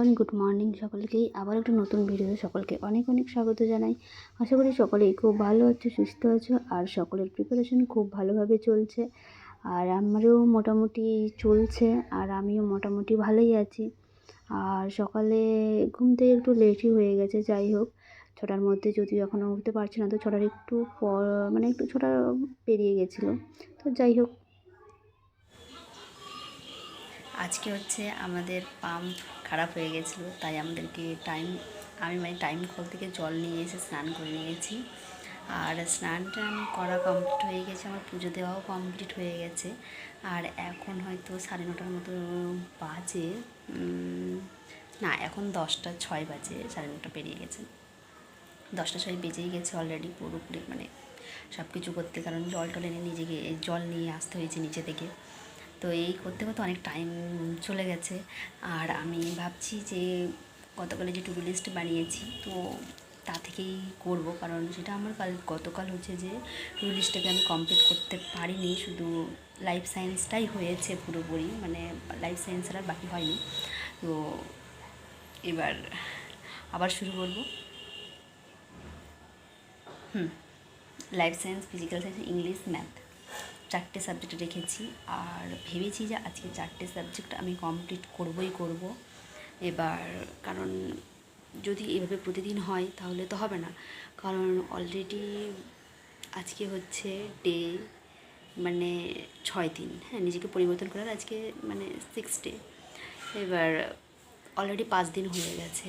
Everyone, good morning সকলকেই। আবার একটা নতুন ভিডিওতে সকলকে অনেক অনেক স্বাগত জানাই। আশা করি সকলেই খুব ভালো আছো, সুস্থ আছো, আর সকলের প্রিপারেশন খুব ভালোভাবে চলছে। আর আমারও মোটামুটি চলছে, আর আমিও মোটামুটি ভালোই আছি। আর সকালে ঘুম থেকে একটু লেটই হয়ে গেছে। যাই হোক, 6টার মধ্যে যদিও এখনও উঠতে পারছি না, তো 6টার একটু পর একটু 6টা পেরিয়ে গেছিলো। তো যাই হোক, আজকে হচ্ছে আমাদের পাম্প খারাপ হয়ে গেছিলো, তাই আমাদেরকে আমি টাইম কল থেকে জল নিয়ে এসে স্নান করে নিয়েছি। আর স্নান টান করা কমপ্লিট হয়ে গেছে, আমার পুজো দেওয়াও কমপ্লিট হয়ে গেছে। আর এখন হয়তো 9:30 মতো বাজে, না এখন 10:06 বাজে, 9:30 পেরিয়ে গেছে। 10:06 বেজেই গেছে অলরেডি পুরোপুরি, মানে সব কিছু করতে, কারণ জল টল এনে নিজেকে জল নিয়ে আসতে হয়েছে নিচে থেকে। তো এই করতে করতে অনেক টাইম চলে গেছে। আর আমি ভাবছি যে গতকালে যে টু ডু লিস্ট বানিয়েছি, তো তা থেকেই করব, কারণ সেটা আমার গতকাল হচ্ছে যে টু ডু লিস্টটাকে আমি কমপ্লিট করতে পারিনি, শুধু লাইফ সায়েন্সটাই হয়েছে পুরোপুরি, মানে লাইফ সায়েন্সের আর বাকি হয়নি। তো এবার আবার শুরু করব। Life science, physical science, English, math, 4টে সাবজেক্ট রেখেছি। আর ভেবেছি যে আজকে 4টে সাবজেক্ট আমি কমপ্লিট করবই করব। এবার কারণ যদি এভাবে প্রতিদিন হয় তাহলে তো হবে না, কারণ অলরেডি আজকে হচ্ছে ডে মানে 6 দিন, হ্যাঁ, নিজেকে পরিবর্তন করার আজকে মানে 6 ডে। এবার অলরেডি 5 দিন হয়ে গেছে,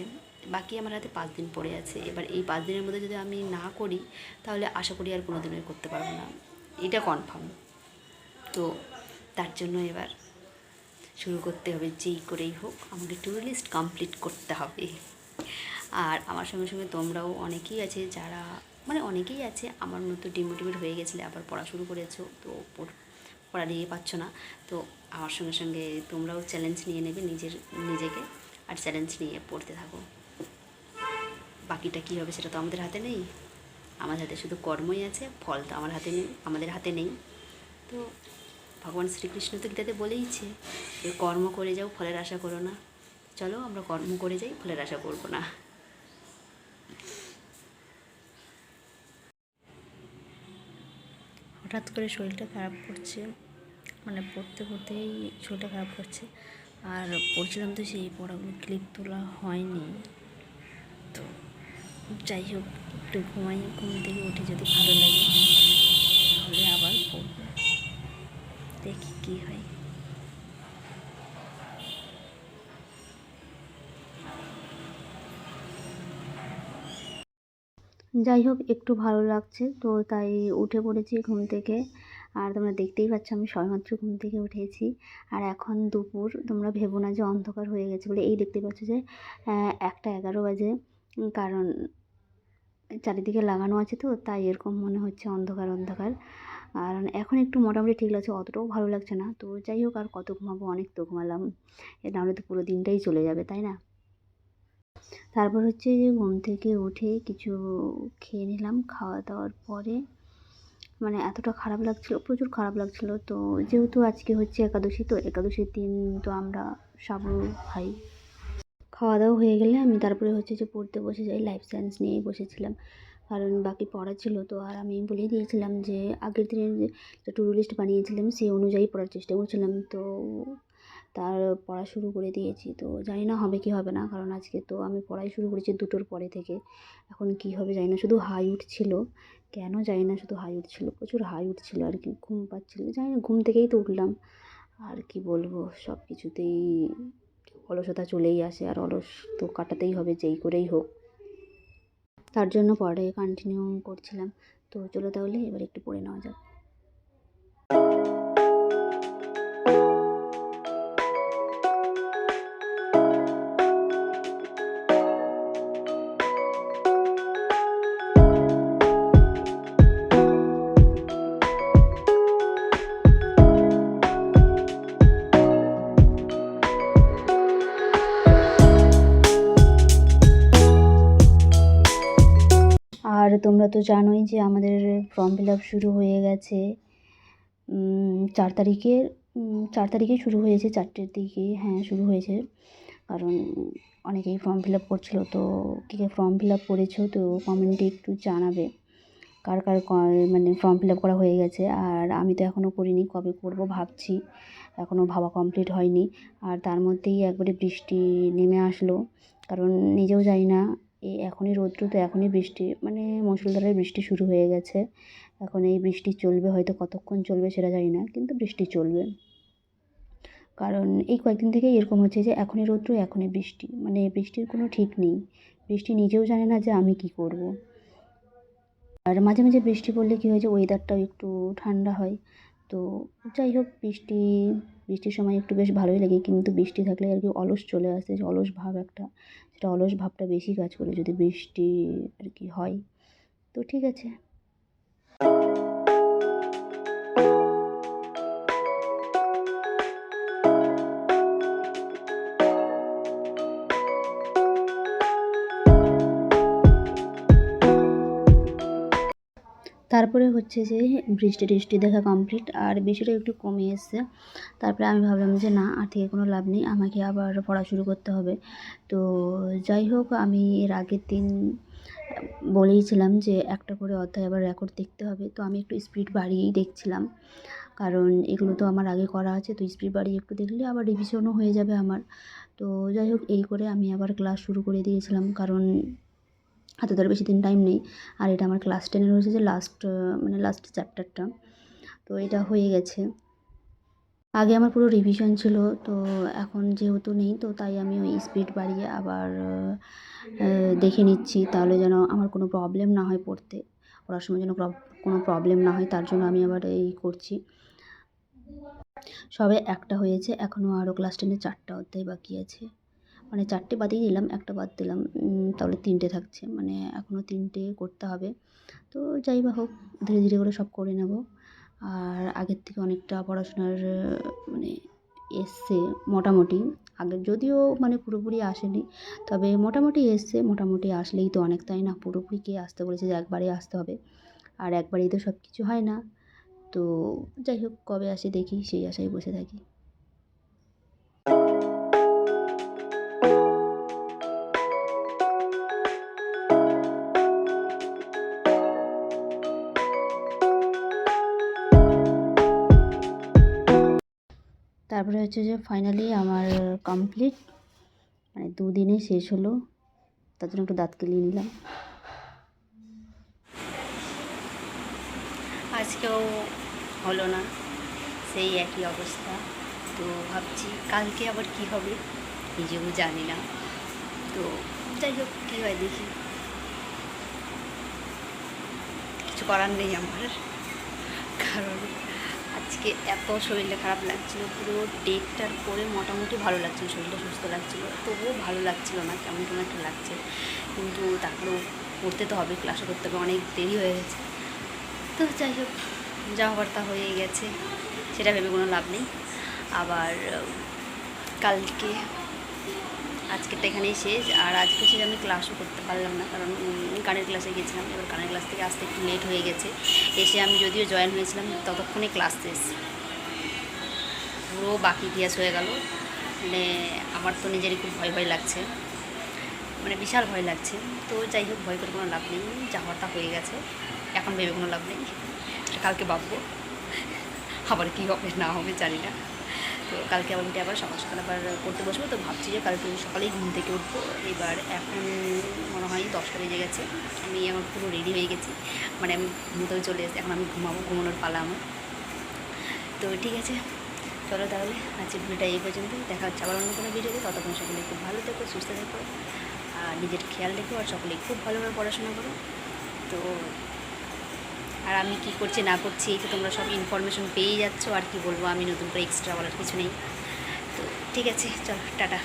বাকি আমার হাতে 5 দিন পড়ে আছে। এবার এই 5 দিনের মধ্যে যদি আমি না করি তাহলে আশা করি আর কোনো দিনই করতে পারবো না, এটা কনফার্ম। তো তার জন্য এবার শুরু করতে হবে, যেই করেই হোক আমাকে টু ডু লিস্ট কমপ্লিট করতে হবে। আর আমার সঙ্গে সঙ্গে তোমরাও অনেকেই আছে যারা, মানে অনেকেই আছে আমার মতো ডিমোটিভেট হয়ে গেছিলে, আবার পড়া শুরু করেছো, তো পড়া নিয়ে পাচ্ছ না। তো আমার সঙ্গে সঙ্গে তোমরাও চ্যালেঞ্জ নিয়ে নেবে নিজেকে, আর চ্যালেঞ্জ নিয়ে পড়তে থাকো। বাকিটা কী হবে সেটা তো আমাদের হাতে নেই, আমাদের হাতে শুধু কর্মই আছে, ফল তো আমাদের হাতে নেই। তো ভগবান শ্রীকৃষ্ণ তো গীতাতে বলেইছে যে কর্ম করে যাও, ফলের আশা করো না। চলো আমরা কর্ম করে যাই, ফলের আশা করবো না। হঠাৎ করে শরীরটা খারাপ করছে, মানে পড়তে পড়তেই শরীরটা খারাপ করছে। আর পড়ছিলাম তো সেই পড়াগুলো ক্লিপ তোলা হয়নি। তো যাই হোক, একটু ঘুমাই, ঘুম থেকে উঠে যদি ভালো লাগে তাহলে আবার পড়বো, দেখি কী হয়। যাই হোক, একটু ভালো লাগছে, তো তাই উঠে পড়েছি ঘুম থেকে। আর তোমরা দেখতেই পাচ্ছ আমি সবেমাত্র ঘুম থেকে উঠেছি। আর এখন দুপুর, তোমরা ভেবো না যে অন্ধকার হয়ে গেছে বলে। এই দেখতে পাচ্ছ যে 1:11 বাজে, কারণ চারিদিকে লাগানো আছে, তো তাই এরকম মনে হচ্ছে অন্ধকার অন্ধকার। আর এখন একটু মোটামুটি ঠিক লাগছে, অতটাও ভালো লাগছে না। তো যাই হোক, আর কত ঘুমাবো, অনেক তো ঘুমালাম, নাহলে তো পুরো দিনটাই চলে যাবে, তাই না? তারপর হচ্ছে যে ঘুম থেকে উঠে কিছু খেয়ে নিলাম। খাওয়া দাওয়ার পরে মানে এতটা খারাপ লাগছিলো, প্রচুর খারাপ লাগছিলো। তো যেহেতু আজকে হচ্ছে একাদশী, তো একাদশীর দিন তো আমরা সাবু খাই। খাওয়া দাওয়া হয়ে গেলে আমি তারপরে হচ্ছে যে পড়তে বসে যাই। লাইফ সায়েন্স নিয়েই বসেছিলাম, কারণ বাকি পড়া ছিল। তো আর আমি বলেই দিয়েছিলাম যে আগের দিনের যে টু ডু লিস্ট বানিয়েছিলাম সেই অনুযায়ী পড়ার চেষ্টা করছিলাম। তো তার পড়া শুরু করে দিয়েছি। তো জানি না হবে কি হবে না, কারণ আজকে তো আমি পড়াই শুরু করেছি 2টোর পরে থেকে। এখন কি হবে জানি না, শুধু হাই উঠছিল, কেন জানি না, শুধু হাই উঠছিল, প্রচুর হাই উঠছিল আর কি। ঘুম পাচ্ছিল, জানি না, ঘুম থেকেই তো উঠলাম। আর কি বলবো, সব কিছুতেই অলসতা চলেই আসে, আর অলস তো কাটাতেই হবে যেই করেই হোক। তার জন্য পড়াটাকে কন্টিনিউ করছিলাম। তো চলো তাহলে এবার একটু পড়ে নেওয়া যাক। আর তোমরা তো জানোই যে আমাদের ফর্ম ফিল আপ শুরু হয়ে গেছে 4 তারিখে। 4 তারিখে শুরু হয়েছে, 4টের দিকে, হ্যাঁ শুরু হয়েছে। কারণ অনেকেই ফর্ম ফিল আপ করছিলো, তো কে কে ফর্ম ফিল আপ করেছো তো কমেন্টে একটু জানাবে কার কার মানে ফর্ম ফিল আপ করা হয়ে গেছে। আর আমি তো এখনও করিনি, কবে করব ভাবছি, এখনও ভাবা কমপ্লিট হয়নি। আর তার মধ্যেই একবারে বৃষ্টি নেমে আসলো, কারণ নিজেও জানি না এখনই রৌদ্র তো এখনই বৃষ্টি, মানে মুষলধারে বৃষ্টি শুরু হয়ে গেছে। এখন এই বৃষ্টি চলবে, হয়তো কতক্ষণ চলবে সেটা জানি না, কিন্তু বৃষ্টি চলবে। কারণ এই কয়েকদিন থেকেই এরকম হচ্ছে যে এখনই রৌদ্র এখনই বৃষ্টি, মানে বৃষ্টির কোনো ঠিক নেই। বৃষ্টি নিজেও জানে না যে আমি কী করব। আর মাঝে মাঝে বৃষ্টি পড়লে কী হয় যে ওয়েদারটাও একটু ঠান্ডা হয়। তো যাই হোক, বৃষ্টির সময় একটু বেশ ভালোই লাগে, কিন্তু বৃষ্টি থাকলে আর কি অলস চলে আসে, যে অলস ভাব একটা, সেটা অলস ভাবটা বেশি কাজ করে যদি বৃষ্টি আর কি হয়। তো ঠিক আছে। তারপরে হচ্ছে যে বৃষ্টি দেখা কমপ্লিট, আর বৃষ্টিটা একটু কমে এসছে। তারপরে আমি ভাবলাম যে না, আর থেকে কোনো লাভ নেই, আমাকে আবার পড়া শুরু করতে হবে। তো যাই হোক, আমি এর আগের দিন বলেইছিলাম যে একটা করে অধ্যায় আবার রেকর্ড দেখতে হবে, তো আমি একটু স্পিড বাড়িয়েই দেখছিলাম, কারণ এগুলো তো আমার আগে করা আছে, তো স্পিড বাড়িয়ে একটু দেখলে আবার রিভিশনও হয়ে যাবে আমার। তো যাই হোক, এই করে আমি আবার ক্লাস শুরু করে দিয়েছিলাম, কারণ হাতে ধরে বেশি দিন টাইম নেই। আর এটা আমার ক্লাস 10-এর হয়েছে যে লাস্ট চ্যাপ্টারটা, তো এটা হয়ে গেছে। আগে আমার পুরো রিভিশন ছিল, তো এখন যেহেতু নেই, তো তাই আমি ওই স্পিড বাড়িয়ে আবার দেখে নিচ্ছি, তাহলে যেন আমার কোনো প্রবলেম না হয় পড়ার সময়, যেন কোনো প্রবলেম না হয়, তার জন্য আমি আবার এই করছি। সবে একটা হয়েছে, এখনও আরও ক্লাস 10-এর 4টা অধ্যায় বাকি আছে, মানে 4টে বাদই দিলাম, একটা বাদ দিলাম, তাহলে 3টে থাকছে, মানে এখনও 3টে করতে হবে। তো যাই বা হোক, ধীরে ধীরে করে সব করে নেব। আর আগের থেকে অনেকটা পড়াশোনার মানে এসছে মোটামুটি, আগের যদিও মানে পুরোপুরি আসেনি, তবে মোটামুটি এসছে। মোটামুটি আসলেই তো অনেক, তাই না? পুরোপুরি কে আসতে বলেছে যে একবারে আসতে হবে, আর একবারেই তো সব কিছু হয় না। তো যাই হোক, কবে আসে দেখি, সেই আশায় বসে থাকি। তারপরে হচ্ছে যে ফাইনালি আমার কমপ্লিট, মানে 2 দিনে শেষ হলো, তার জন্য একটু দাঁত কেলিয়ে নিলাম। আজকেও হলো না, সেই একই অবস্থা। তো ভাবছি কালকে আবার কি হবে নিজেও জানি না। তো যাই হোক, কী হয় দেখি, কিছু করার নেই আমার, কারণ আজকে এত শরীরটা খারাপ লাগছিলো, পুরো ডেটটার পরে মোটামুটি ভালো লাগছিলো, শরীরটা সুস্থ লাগছিলো, তবুও ভালো লাগছিলো না, কেমন কেমন একটা লাগছে। কিন্তু তারপরেও করতে তো হবে, ক্লাসও করতে হবে, অনেক দেরি হয়ে গেছে। তো যাই হোক, যা হবার তা হয়ে গেছে, সেটা ভেবে কোনো লাভ নেই। আবার কালকে, আজকেরটা এখানেই শেষ। আর আজকে হচ্ছে আমি ক্লাসও করতে পারলাম না, কারণ গানের ক্লাসে গেছিলাম, এবার গানের ক্লাস থেকে আসতে একটু লেট হয়ে গেছে। এসে আমি যদিও জয়েন হয়েছিলাম, ততক্ষণে ক্লাস শেষ, পুরো বাকি ক্লাস হয়ে গেল। মানে আমার তো নিজেরই খুব ভয় ভয় লাগছে, মানে বিশাল ভয় লাগছে। তো যাই হোক, ভয় করে কোনো লাভ নেই, যা হওয়ার তা হয়ে গেছে, এখন ভেবে কোনো লাভ নেই, কালকে ভাববো আবার কী হবে না হবে জানি না। তো কালকে আবার উঠে আবার সকাল সকাল আবার পড়তে বসবো। তো ভাবছি যে কালকে সকালেই ঘুম থেকে উঠবো। এবার এখন মনে হয় 10টা বেজে গেছে, আমি আমার পুরো রেডি হয়ে গেছি, মানে আমি ঘুমোতে চলে এসেছি, এখন আমি ঘুমানোর পালা আমার। তো ঠিক আছে, চলো তাহলে আজকের ভিডিওটা এই পর্যন্ত, দেখা হচ্ছে আবার অন্য কোনো ভিডিওতে। ততক্ষণ সকলে খুব ভালো থেকো, সুস্থ থেকো, আর নিজের খেয়াল রেখো, আর সকলে খুব ভালোভাবে পড়াশোনা করো। তো আর আমি কী করছি না করছি, এই তো তোমরা সব ইনফরমেশন পেয়ে যাচ্ছ, আর কি বলবো, আমি নতুন করে এক্সট্রা বলার কিছু নেই। তো ঠিক আছে, চলো টাটা।